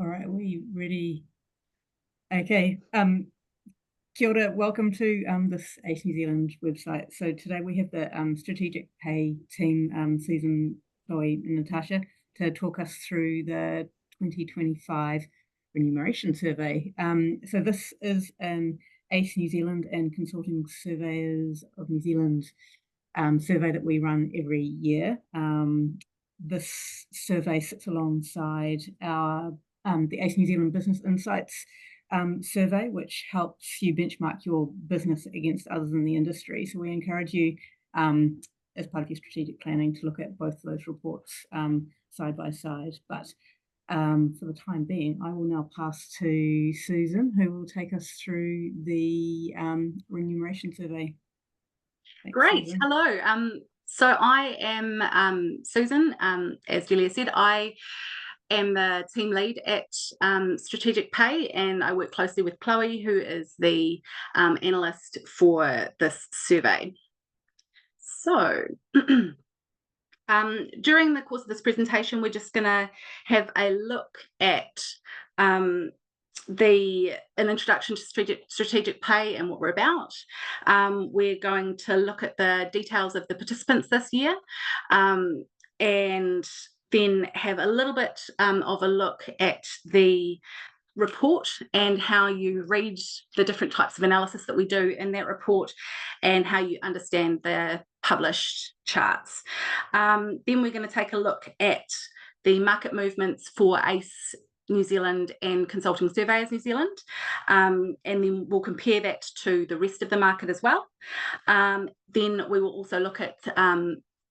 All right, are we ready? Okay. Kia ora, welcome to this ACE New Zealand website. So today we have the strategic pay team, Susan, Chloe, and Natasha, to talk us through the 2025 Remuneration Survey. So this is an ACE New Zealand and Consulting Surveyors of New Zealand survey that we run every year. This survey sits alongside our the ACE New Zealand Business Insights survey, which helps you benchmark your business against others in the industry. So we encourage you, as part of your strategic planning, to look at both of those reports side by side. But for the time being, I will now pass to Susan, who will take us through the remuneration survey. Thanks, Great. Susan. Hello. So I am Susan. As Julia said, I am the team lead at Strategic Pay, and I work closely with Chloe, who is the analyst for this survey. So during the course of this presentation, we're just going to have a look at an introduction to strategic pay and what we're about. We're going to look at the details of the participants this year, and then have a little bit of a look at the report and how you read the different types of analysis that we do in that report and how you understand the published charts. Then we're going to take a look at the market movements for ACE New Zealand and Consulting Surveyors New Zealand, and then we'll compare that to the rest of the market as well. Then we will also look at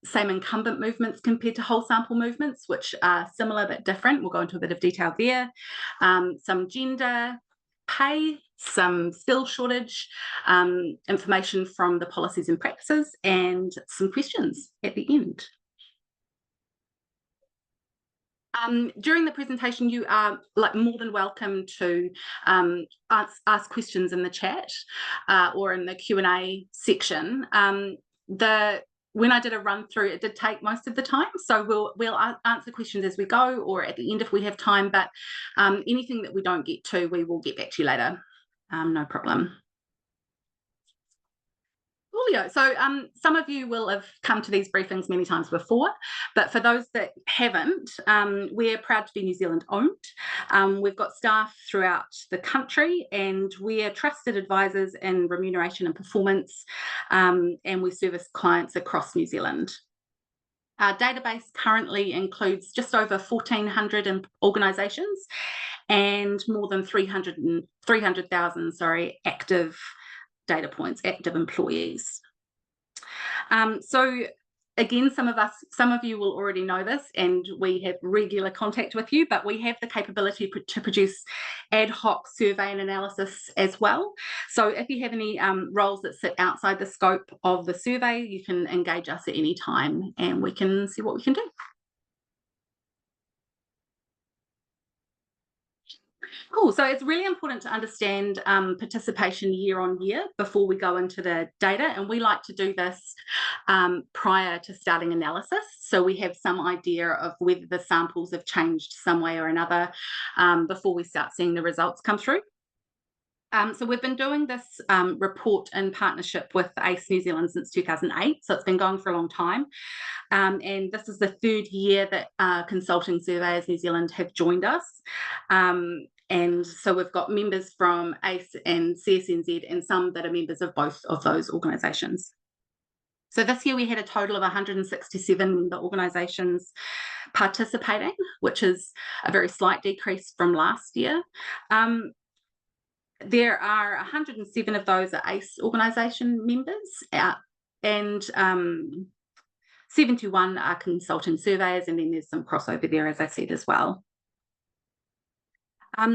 same incumbent movements compared to whole sample movements, which are similar but different. We'll go into a bit of detail there. Some gender pay, some skill shortage, information from the policies and practices, and some questions at the end. During the presentation, you are more than welcome to ask questions in the chat or in the Q&A section. When I did a run through, it did take most of the time, so we'll answer questions as we go or at the end if we have time, but anything that we don't get to, we will get back to you later. No problem. So some of you will have come to these briefings many times before, but for those that haven't, we're proud to be New Zealand owned. We've got staff throughout the country, and we're trusted advisors in remuneration and performance, and we service clients across New Zealand. Our database currently includes just over 1,400 organisations and more than 300,000 active data points, active employees. So again, some of you will already know this, and we have regular contact with you, but we have the capability to produce ad hoc survey and analysis as well. So if you have any roles that sit outside the scope of the survey, you can engage us at any time and we can see what we can do. Cool. So it's really important to understand participation year on year before we go into the data, and we like to do this prior to starting analysis, so we have some idea of whether the samples have changed some way or another before we start seeing the results come through. So we've been doing this report in partnership with ACE New Zealand since 2008, so it's been going for a long time. And this is the third year that Consulting Surveyors New Zealand have joined us. And so we've got members from ACE and CSNZ and some that are members of both of those organisations. So this year we had a total of 167 member organisations participating, which is a very slight decrease from last year. There are 107 of those are ACE organisation members, and 71 are consulting surveyors, and then there's some crossover there, as I said, as well.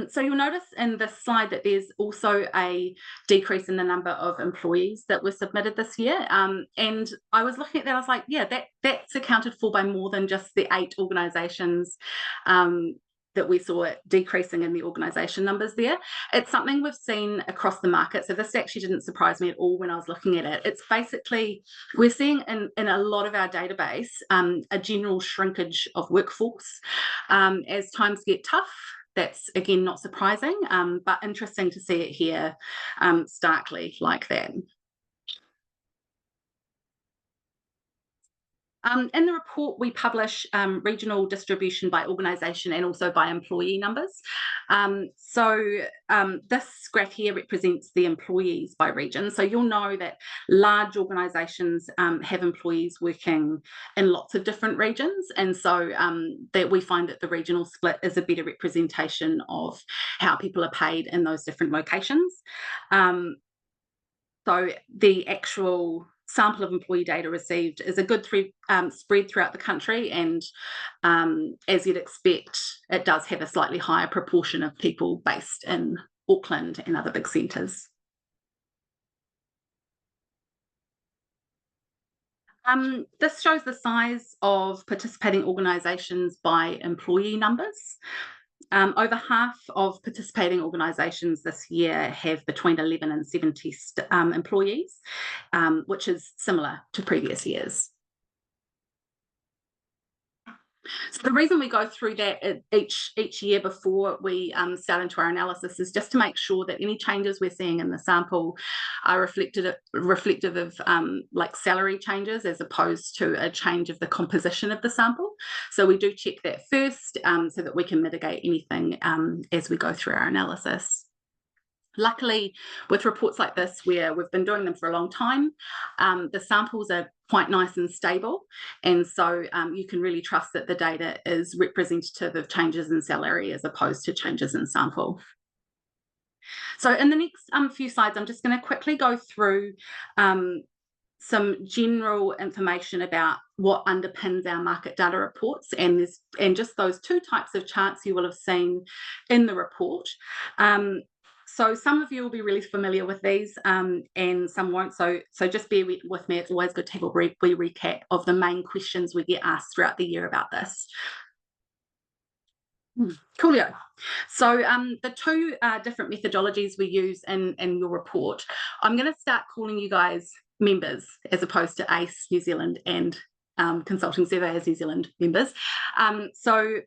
So you'll notice in this slide that there's also a decrease in the number of employees that were submitted this year. And I was looking at that, I was like, yeah, that's accounted for by more than just the 8 organisations that we saw decreasing in the organisation numbers there. It's something we've seen across the market. So this actually didn't surprise me at all when I was looking at it. It's basically, we're seeing in a lot of our database a general shrinkage of workforce. As times get tough, that's again not surprising, but interesting to see it here starkly like that. In the report, we publish regional distribution by organisation and also by employee numbers. This graph here represents the employees by region. So you'll know that large organisations have employees working in lots of different regions. And so that we find that the regional split is a better representation of how people are paid in those different locations. So the actual sample of employee data received is a good spread throughout the country, and as you'd expect, it does have a slightly higher proportion of people based in Auckland and other big centres. This shows the size of participating organisations by employee numbers. Over half of participating organisations this year have between 11 and 70 employees, which is similar to previous years. So the reason we go through that each year before we start into our analysis is just to make sure that any changes we're seeing in the sample are reflective of like salary changes as opposed to a change of the composition of the sample. So we do check that first so that we can mitigate anything as we go through our analysis. Luckily, with reports like this, where we've been doing them for a long time, the samples are quite nice and stable, and so you can really trust that the data is representative of changes in salary as opposed to changes in sample. So in the next few slides, I'm just going to quickly go through some general information about what underpins our market data reports, and just those two types of charts you will have seen in the report. So some of you will be really familiar with these and some won't, so just bear with me. It's always good to have a wee recap of the main questions we get asked throughout the year about this. Coolio. So the two different methodologies we use in your report, I'm going to start calling you guys members as opposed to ACE New Zealand and Consulting Surveyors New Zealand members. So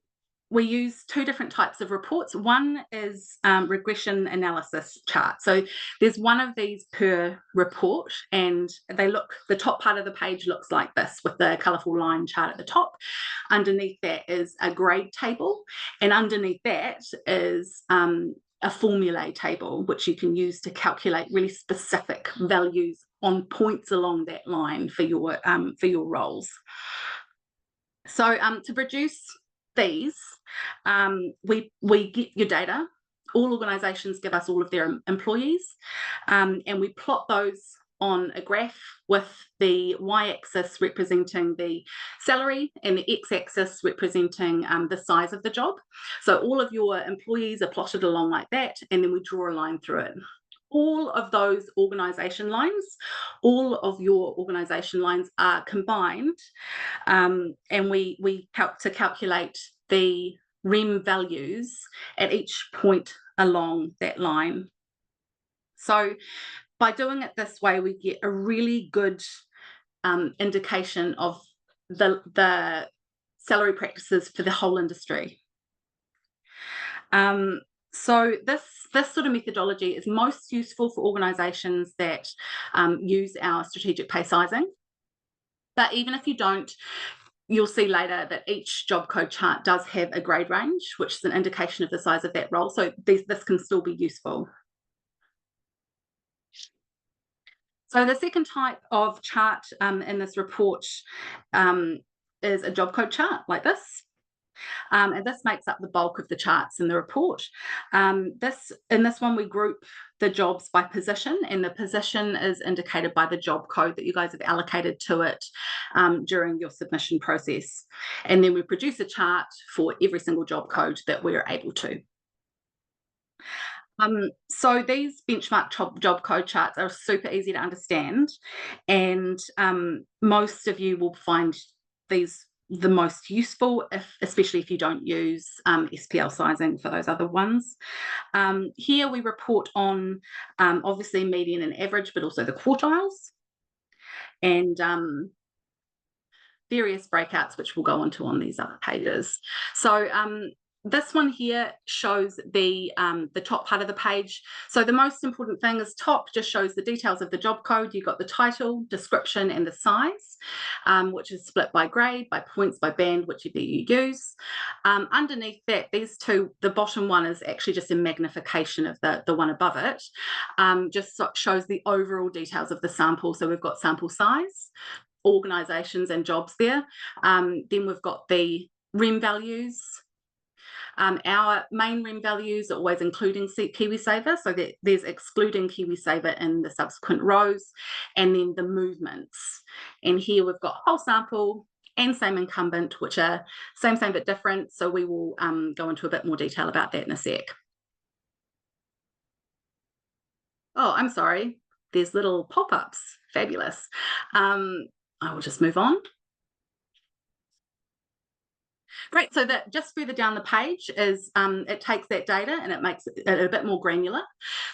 we use two different types of reports. One is regression analysis chart. So there's one of these per report, and the top part of the page looks like this with the colourful line chart at the top. Underneath that is a grade table, and underneath that is a formulae table, which you can use to calculate really specific values on points along that line for your roles. So to produce these, we get your data. All organisations give us all of their employees, and we plot those on a graph with the y-axis representing the salary and the x-axis representing the size of the job. So all of your employees are plotted along like that, and then we draw a line through it. All of those organisation lines, all of your organisation lines are combined, and we help to calculate the REM values at each point along that line. So by doing it this way, we get a really good indication of the salary practices for the whole industry. So this sort of methodology is most useful for organisations that use our strategic pay sizing. But even if you don't, you'll see later that each job code chart does have a grade range, which is an indication of the size of that role. So this can still be useful. So the second type of chart in this report is a job code chart like this. And this makes up the bulk of the charts in the report. In this one, we group the jobs by position, and the position is indicated by the job code that you guys have allocated to it during your submission process. And then we produce a chart for every single job code that we're able to. So these benchmark job code charts are super easy to understand, and most of you will find these the most useful, especially if you don't use SPL sizing for those other ones. Here we report on obviously median and average, but also the quartiles, and various breakouts, which we'll go into on these other pages. So this one here shows the top part of the page. So the most important thing is top just shows the details of the job code. You've got the title, description, and the size, which is split by grade, by points, by band, whichever you use. Underneath that, these two, the bottom one is actually just a magnification of the one above it. Just shows the overall details of the sample. So we've got sample size, organisations and jobs there. Then we've got the REM values. Our main REM values are always including KiwiSaver, so that there's excluding KiwiSaver in the subsequent rows, and then the movements. And here we've got whole sample and same incumbent, which are same but different. So we will go into a bit more detail about that in a sec. Oh, I'm sorry. There's little pop-ups. Fabulous. I will just move on. Great, so that just further down the page is it takes that data and it makes it a bit more granular.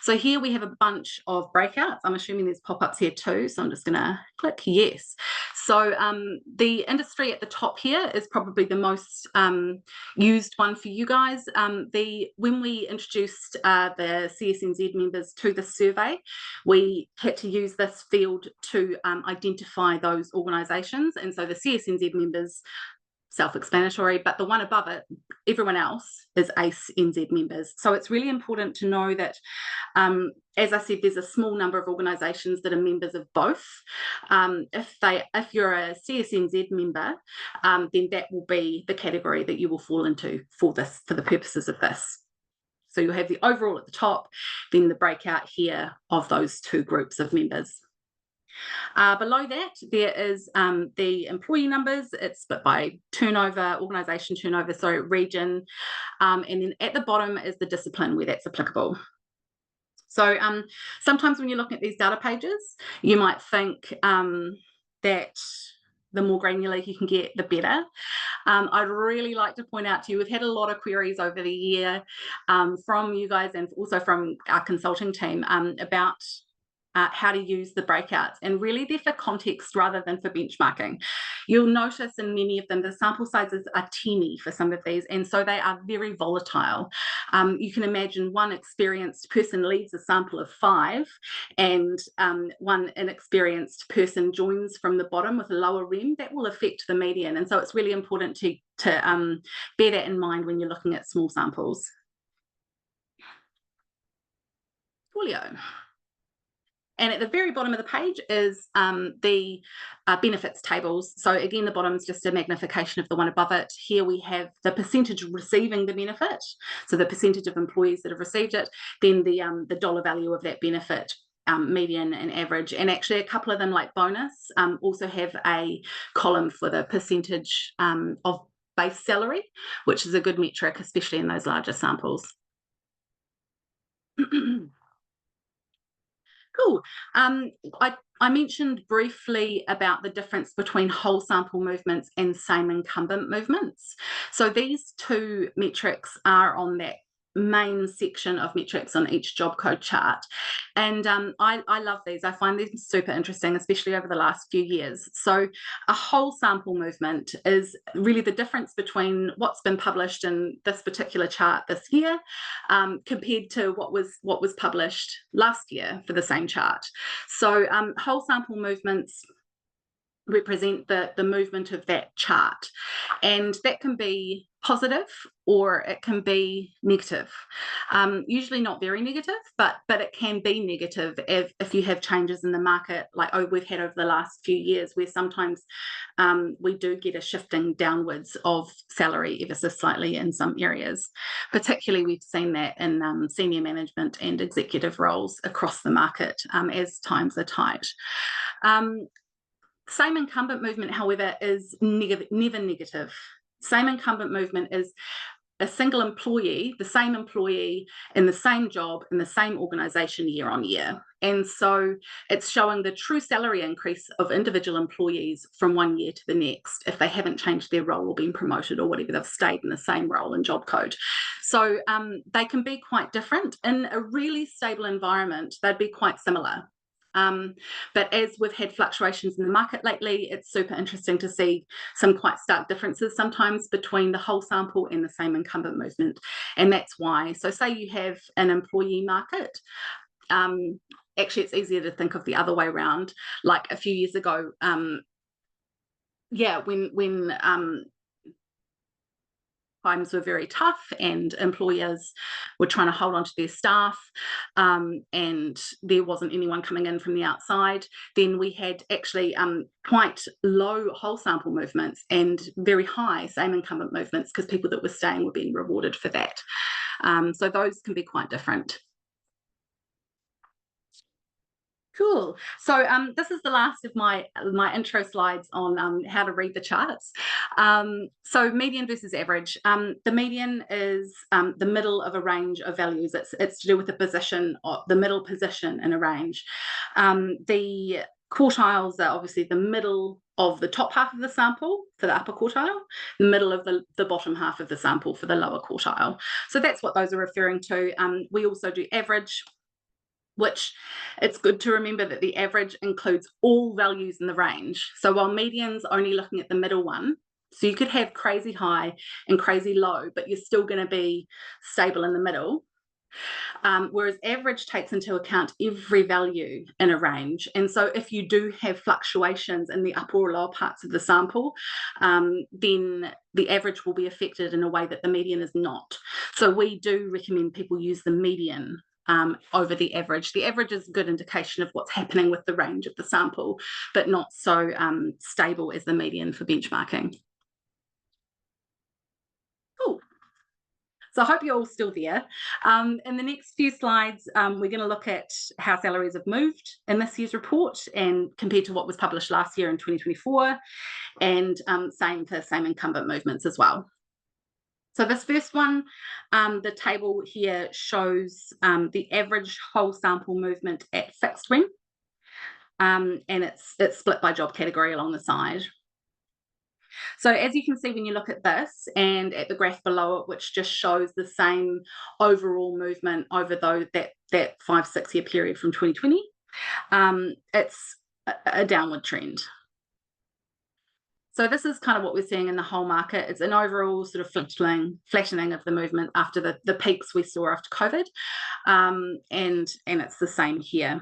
So here we have a bunch of breakouts. I'm assuming there's pop-ups here too, so I'm just going to click yes. So the industry at the top here is probably the most used one for you guys. When we introduced the CSNZ members to the survey, we had to use this field to identify those organisations, and so the CSNZ members, self-explanatory, but the one above it, everyone else is ACE NZ members. So it's really important to know that, as I said, there's a small number of organisations that are members of both. If you're a CSNZ member, then that will be the category that you will fall into for the purposes of this. So you'll have the overall at the top, then the breakout here of those two groups of members. Below that, there is the employee numbers. It's split by turnover, organisation turnover, so region. And then at the bottom is the discipline where that's applicable. So sometimes when you're looking at these data pages, you might think that the more granular you can get, the better. I'd really like to point out to you, we've had a lot of queries over the year from you guys and also from our consulting team about how to use the breakouts, and really they're for context rather than for benchmarking. You'll notice in many of them the sample sizes are teeny for some of these, and so they are very volatile. You can imagine one experienced person leaves a sample of 5 and one inexperienced person joins from the bottom with a lower REM. That will affect the median, and so it's really important to bear that in mind when you're looking at small samples. Coolio. And at the very bottom of the page is the benefits tables. So again, the bottom is just a magnification of the one above it. Here we have the percentage receiving the benefit, so the percentage of employees that have received it, then the dollar value of that benefit, median and average, and actually a couple of them, like bonus, also have a column for the percentage of base salary, which is a good metric, especially in those larger samples. Cool. I mentioned briefly about the difference between whole sample movements and same incumbent movements. So these two metrics are on that main section of metrics on each job code chart, and I love these. I find them super interesting, especially over the last few years. So a whole sample movement is really the difference between what's been published in this particular chart this year compared to what was published last year for the same chart. So whole sample movements represent the movement of that chart, and that can be positive or it can be negative. Usually not very negative, but it can be negative if you have changes in the market, like we've had over the last few years, where sometimes we do get a shifting downwards of salary ever so slightly in some areas. Particularly we've seen that in senior management and executive roles across the market as times are tight. Same incumbent movement, however, is never negative. Same incumbent movement is a single employee, the same employee in the same job in the same organisation year on year. And so it's showing the true salary increase of individual employees from one year to the next if they haven't changed their role or been promoted or whatever, they've stayed in the same role and job code. So they can be quite different. In a really stable environment, they'd be quite similar. But as we've had fluctuations in the market lately, it's super interesting to see some quite stark differences sometimes between the whole sample and the same incumbent movement. And that's why. So say you have an employee market. Actually, it's easier to think of the other way around. Like a few years ago, when times were very tough and employers were trying to hold on to their staff, and there wasn't anyone coming in from the outside, then we had actually quite low whole sample movements and very high same incumbent movements, because people that were staying were being rewarded for that. So those can be quite different. Cool. So this is the last of my intro slides on how to read the charts. So median versus average. The median is the middle of a range of values. It's to do with the position, or the middle position in a range. The quartiles are obviously the middle of the top half of the sample for the upper quartile, the middle of the bottom half of the sample for the lower quartile. So that's what those are referring to. We also do average, which it's good to remember that the average includes all values in the range. So while median's only looking at the middle one, so you could have crazy high and crazy low, but you're still going to be stable in the middle. Whereas average takes into account every value in a range. And so if you do have fluctuations in the upper or lower parts of the sample, then the average will be affected in a way that the median is not. So we do recommend people use the median over the average. The average is a good indication of what's happening with the range of the sample, but not so stable as the median for benchmarking. Cool. So I hope you're all still there. In the next few slides, we're going to look at how salaries have moved in this year's report and compared to what was published last year in 2024, and same for same incumbent movements as well. So this first one, the table here shows the average whole sample movement at fixed rem, and it's split by job category along the side. So as you can see when you look at this and at the graph below it, which just shows the same overall movement over that 5-6 year period from 2020, it's a downward trend. So this is kind of what we're seeing in the whole market. It's an overall sort of flattening of the movement after the peaks we saw after COVID, and it's the same here.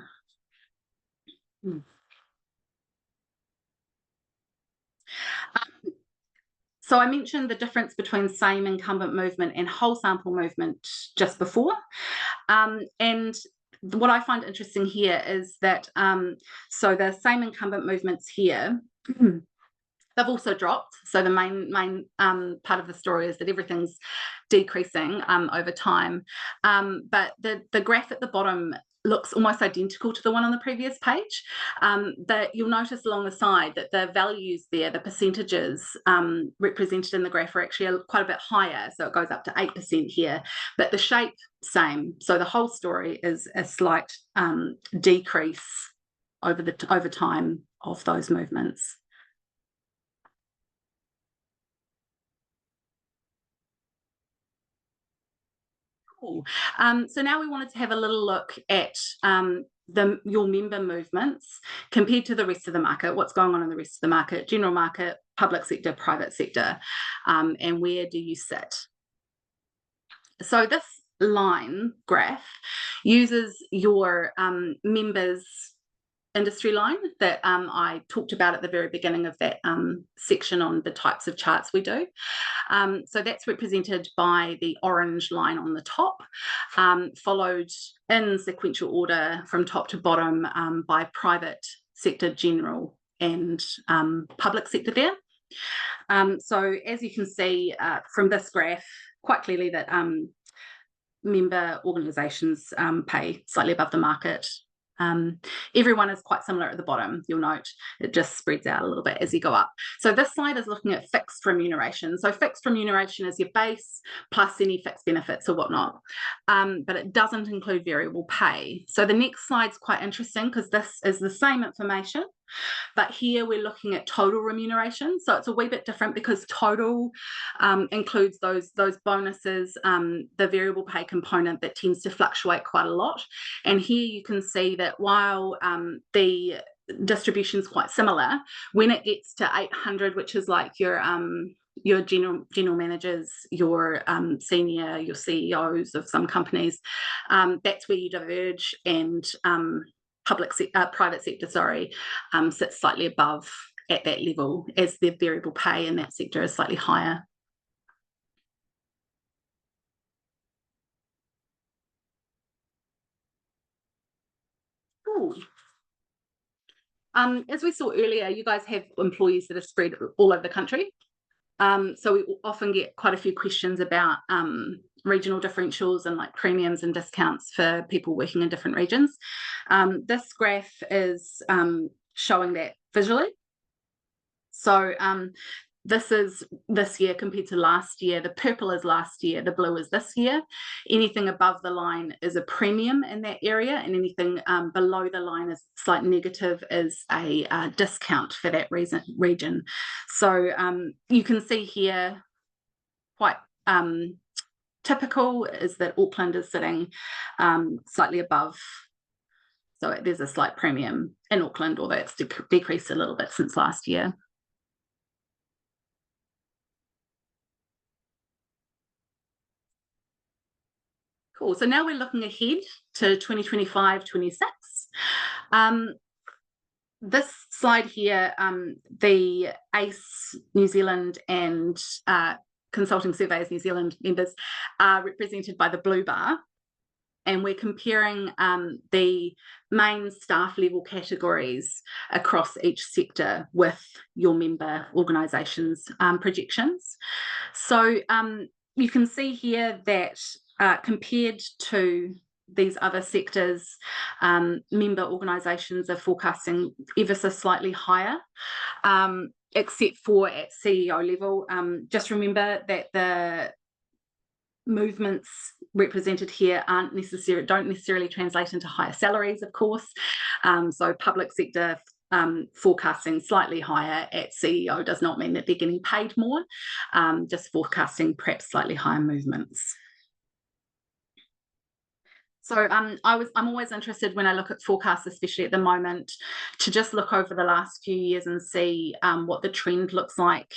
So I mentioned the difference between same incumbent movement and whole sample movement just before, and what I find interesting here is that so the same incumbent movements here. They've also dropped. So the main part of the story is that everything's decreasing over time. But the graph at the bottom looks almost identical to the one on the previous page. That you'll notice along the side that the values there, the percentages represented in the graph, are actually quite a bit higher. So it goes up to 8% here, but the shape same. So the whole story is a slight decrease over time of those movements. So now we wanted to have a little look at your member movements compared to the rest of the market, what's going on in the rest of the market, general market, public sector, private sector, and where do you sit? So this line graph uses your members industry line that I talked about at the very beginning of that section on the types of charts we do. So that's represented by the orange line on the top, followed in sequential order from top to bottom by private sector, general, and public sector there. So as you can see from this graph, quite clearly that member organisations pay slightly above the market. Everyone is quite similar at the bottom. You'll note it just spreads out a little bit as you go up. So this slide is looking at fixed remuneration. So fixed remuneration is your base plus any fixed benefits or whatnot, but it doesn't include variable pay. So the next slide's quite interesting because this is the same information, But here we're looking at total remuneration, so it's a wee bit different because total includes those bonuses, the variable pay component that tends to fluctuate quite a lot. And here you can see that while the distribution is quite similar, when it gets to 800, which is like your general managers, your senior, your CEOs of some companies, that's where you diverge, and private sector, sits slightly above at that level, as their variable pay in that sector is slightly higher. Cool. As we saw earlier, you guys have employees that are spread all over the country. So we often get quite a few questions about regional differentials and like premiums and discounts for people working in different regions. This graph is showing that visually. So this is this year compared to last year. The purple is last year, the blue is this year. Anything above the line is a premium in that area, and anything below the line is slight negative, is a discount for that region. So you can see here, quite typical is that Auckland is sitting slightly above. So there's a slight premium in Auckland, although it's decreased a little bit since last year. Cool. So now we're looking ahead to 2025-26. This slide here, the ACE New Zealand and Consulting Surveys New Zealand members are represented by the blue bar, and we're comparing the main staff level categories across each sector with your member organisations' projections. So you can see here that compared to these other sectors, member organisations are forecasting ever so slightly higher, except for at CEO level. Just remember that the movements represented here don't necessarily translate into higher salaries, of course. So public sector forecasting slightly higher at CEO does not mean that they're getting paid more, just forecasting perhaps slightly higher movements. So I'm always interested when I look at forecasts, especially at the moment, to just look over the last few years and see what the trend looks like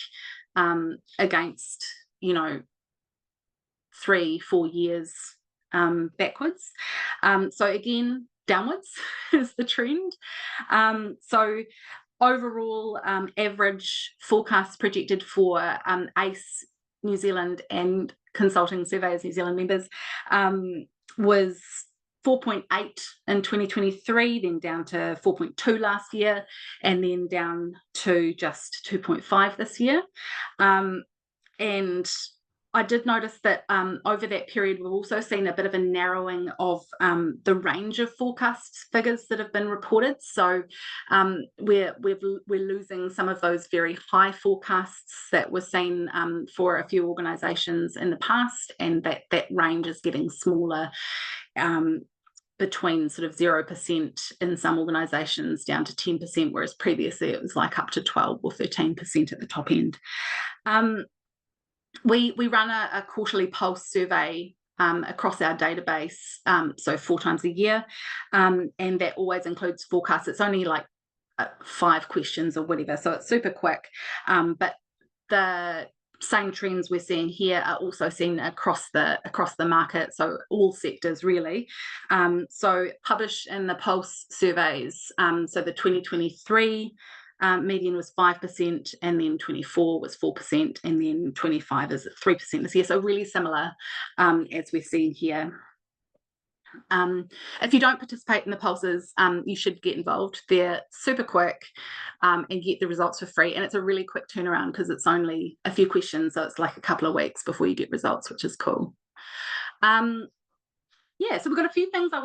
against, 3-4 years backwards. So again, downwards is the trend. So overall, average forecasts projected for ACE New Zealand and Consulting Surveys New Zealand members was 4.8 in 2023, then down to 4.2 last year, and then down to just 2.5 this year. And I did notice that over that period, we've also seen a bit of a narrowing of the range of forecast figures that have been reported. So we're losing some of those very high forecasts that were seen for a few organisations in the past, and that range is getting smaller, between sort of 0% in some organisations down to 10%, whereas previously it was like up to 12 or 13% at the top end. We run a quarterly pulse survey across our database, so 4 times a year, and that always includes forecasts. It's only like 5 questions or whatever, so it's super quick. But the same trends we're seeing here are also seen across the market, so all sectors really. So published in the pulse surveys, so the 2023 median was 5%, and then 24 was 4%, and then 25 is at 3% this year. So really similar as we're seeing here. If you don't participate in the pulses, you should get involved. They're super quick and get the results for free, and it's a really quick turnaround because it's only a few questions, so it's like a couple of weeks before you get results, which is cool. Yeah, so we've got a few things I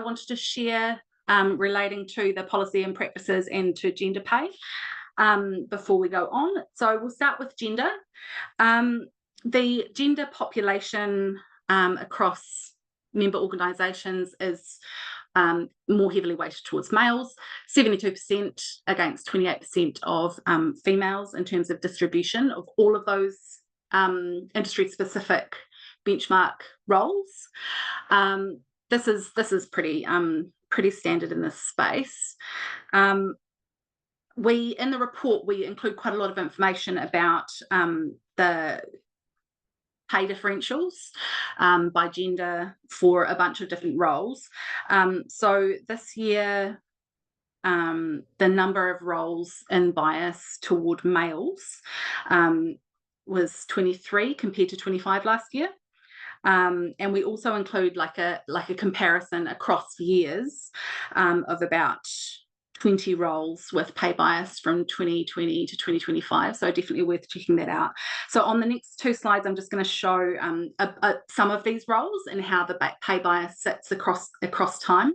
wanted to share relating to the policy and practices and to gender pay before we go on. So we'll start with gender. The gender population across member organisations is more heavily weighted towards males, 72% against 28% of females in terms of distribution of all of those industry-specific benchmark roles. This is pretty standard in this space. In the report, we include quite a lot of information about the pay differentials by gender for a bunch of different roles. So this year, the number of roles in bias toward males was 23 compared to 25 last year. And we also include like a comparison across years of about 20 roles with pay bias from 2020 to 2025, so definitely worth checking that out. So on the next two slides, I'm just going to show some of these roles and how the pay bias sits across time.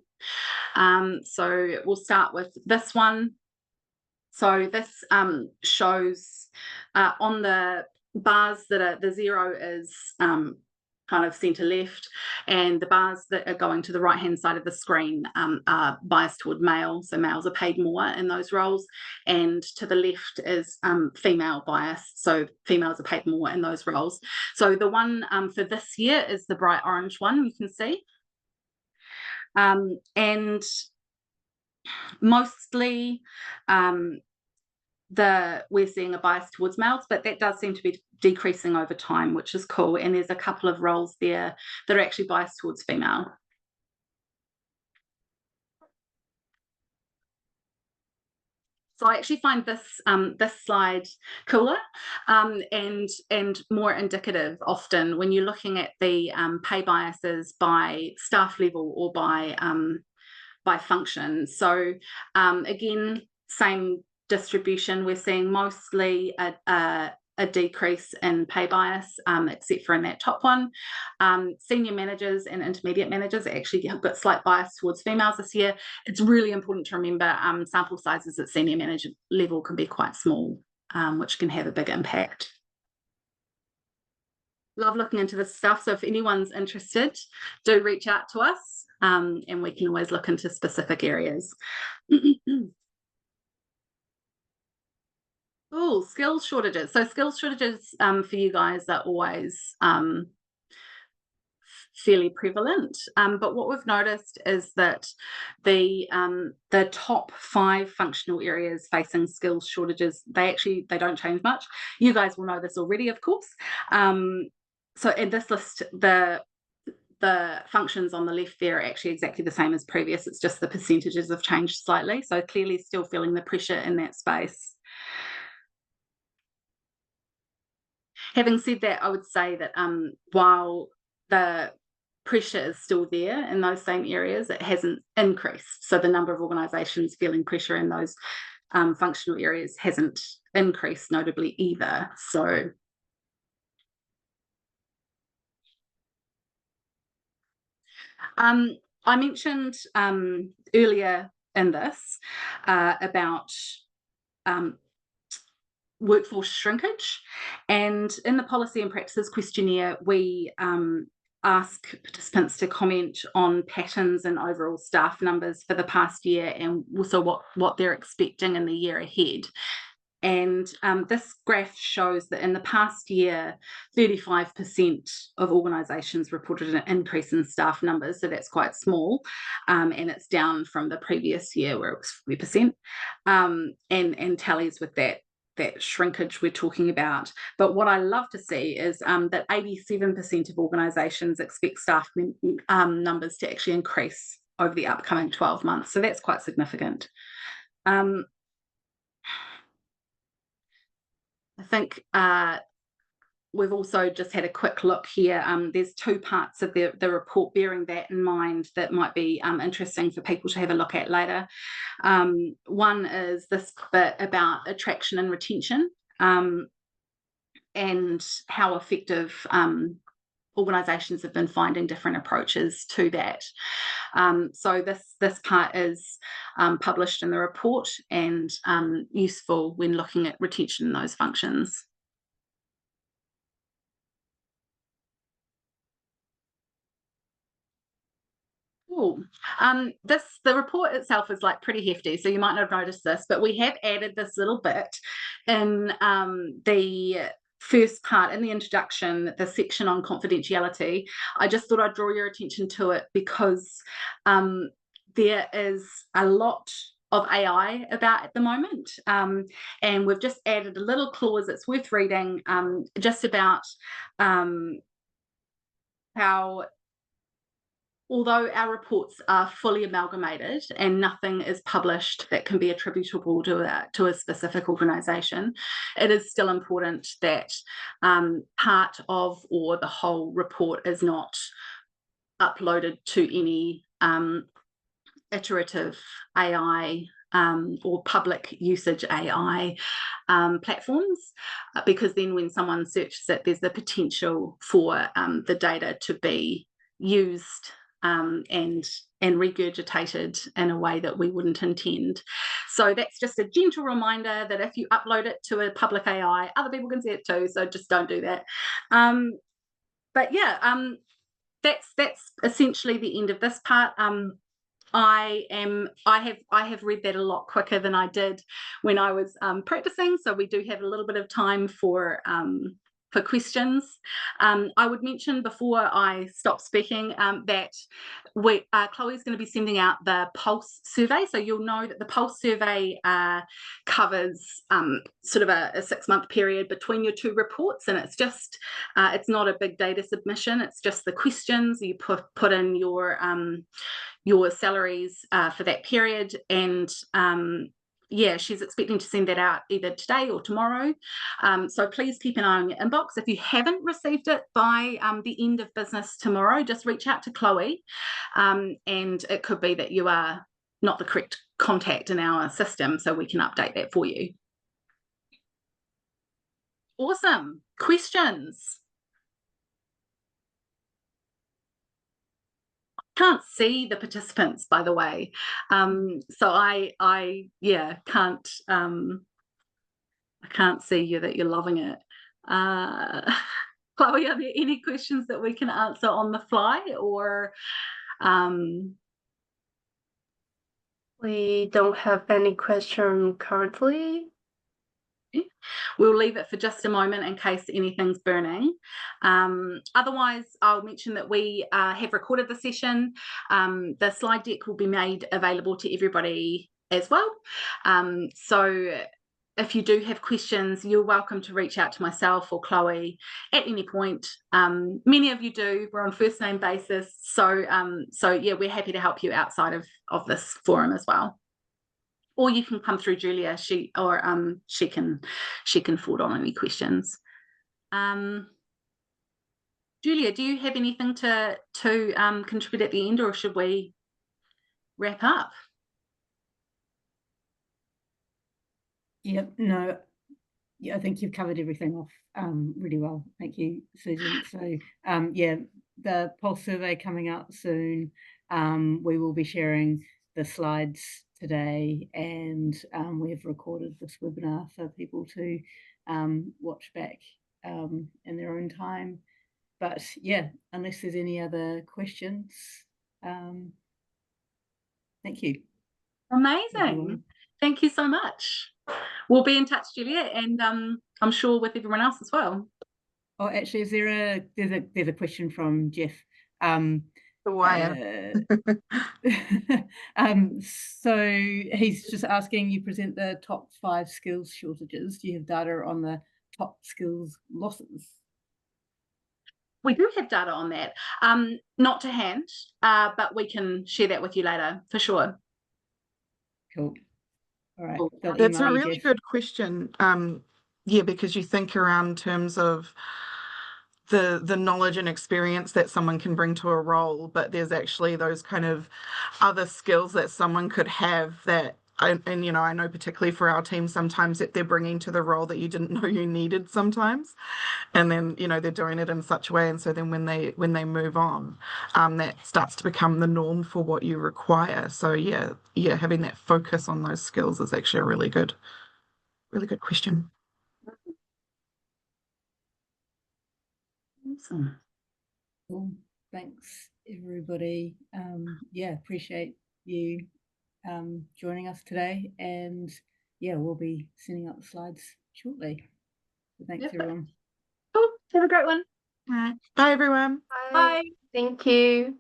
So we'll start with this one. So this shows on the bars that are, the 0 is kind of centre left, and the bars that are going to the right hand side of the screen are biased toward male, so males are paid more in those roles, and to the left is female bias, so females are paid more in those roles. So the one for this year is the bright orange one, you can see, and mostly we're seeing a bias towards males, but that does seem to be decreasing over time, which is cool. And there's a couple of roles there that are actually biased towards female. So I actually find this slide cooler and more indicative often when you're looking at the pay biases by staff level or by function. So again, same distribution. We're seeing mostly a decrease in pay bias, except for in that top one. Senior managers and intermediate managers actually have got slight bias towards females this year. It's really important to remember sample sizes at senior manager level can be quite small, which can have a big impact. Love looking into this stuff, so if anyone's interested, do reach out to us, and we can always look into specific areas. Oh, skills shortages. So skills shortages for you guys are always fairly prevalent. But what we've noticed is that the top 5 functional areas facing skills shortages, they don't change much. You guys will know this already, of course. So in this list, the functions on the left there are actually exactly the same as previous. It's just the percentages have changed slightly. So clearly still feeling the pressure in that space. Having said that, I would say that while the pressure is still there in those same areas, it hasn't increased. So the number of organisations feeling pressure in those functional areas hasn't increased notably either. So I mentioned earlier in this about workforce shrinkage, and in the policy and practices questionnaire we ask participants to comment on patterns and overall staff numbers for the past year and also what they're expecting in the year ahead. And this graph shows that in the past year, 35% of organisations reported an increase in staff numbers, so that's quite small, and it's down from the previous year where it was 40%, and tallies with that shrinkage we're talking about. But what I love to see is that 87% of organisations expect staff numbers to actually increase over the upcoming 12 months, so that's quite significant. I think we've also just had a quick look here. There's 2 parts of the report bearing that in mind that might be interesting for people to have a look at later. One is this bit about attraction and retention and how effective organisations have been finding different approaches to that. So this part is published in the report and useful when looking at retention in those functions. Cool. The report itself is like pretty hefty, so you might not have noticed this, but we have added this little bit in the first part, in the introduction, the section on confidentiality. I just thought I'd draw your attention to it because there is a lot of AI about at the moment, and we've just added a little clause that's worth reading, just about how, although our reports are fully amalgamated and nothing is published that can be attributable to a specific organisation, it is still important that part of or the whole report is not uploaded to any iterative AI or public usage AI platforms, because then when someone searches it, there's the potential for the data to be used and regurgitated in a way that we wouldn't intend. So that's just a gentle reminder that if you upload it to a public AI, other people can see it too, so just don't do that. But yeah, that's essentially the end of this part. I have read that a lot quicker than I did when I was practicing, so we do have a little bit of time for questions. I would mention before I stop speaking that Chloe's going to be sending out the Pulse survey, so you'll know that the Pulse survey covers sort of a 6-month period between your two reports, and it's just it's not a big data submission, it's just the questions. You put in your salaries for that period, and yeah, she's expecting to send that out either today or tomorrow, so please keep an eye on your inbox. If you haven't received it by the end of business tomorrow, just reach out to Chloe, and it could be that you are not the correct contact in our system, so we can update that for you. Awesome. Questions? Can't see the participants, by the way, so I can't see you that you're loving it. Chloe, are there any questions that we can answer on the fly, or we don't have any question currently? We'll leave it for just a moment in case anything's burning. Otherwise, I'll mention that we have recorded the session. The slide deck will be made available to everybody as well. So if you do have questions, you're welcome to reach out to myself or Chloe at any point. Many of you do. We're on first name basis. So yeah, we're happy to help you outside of this forum as well. Or you can come through Julia. She can forward on any questions. Julia, do you have anything to contribute at the end, or should we wrap up? Yep, no, yeah, I think you've covered everything off really well. Thank you, Susan. So yeah, the Pulse survey coming out soon. We will be sharing the slides today, and we've recorded this webinar for people to watch back in their own time. But yeah, unless there's any other questions, thank you. Amazing. Everyone. Thank you so much. We'll be in touch, Julia, and I'm sure with everyone else as well. Oh, actually, there's a question from Jeff. The wire. So he's just asking, you present the top 5 skills shortages. Do you have data on the top skills losses? We do have data on that, not to hand, but we can share that with you later for sure. Cool. All right. Cool. That's a really good question. Yeah, because you think around terms of the knowledge and experience that someone can bring to a role, but there's actually those kind of other skills that someone could have that, and you know, I know particularly for our team sometimes that they're bringing to the role that you didn't know you needed sometimes, and then you know they're doing it in such a way, and so then when they move on, that starts to become the norm for what you require. So yeah, having that focus on those skills is actually a really good question. Awesome. Cool. Thanks, everybody. Yeah, appreciate you joining us today, and yeah, we'll be sending out the slides shortly. So thanks, Yep. everyone. Cool. Have a great one. All right. Bye, everyone. Bye. Thank you.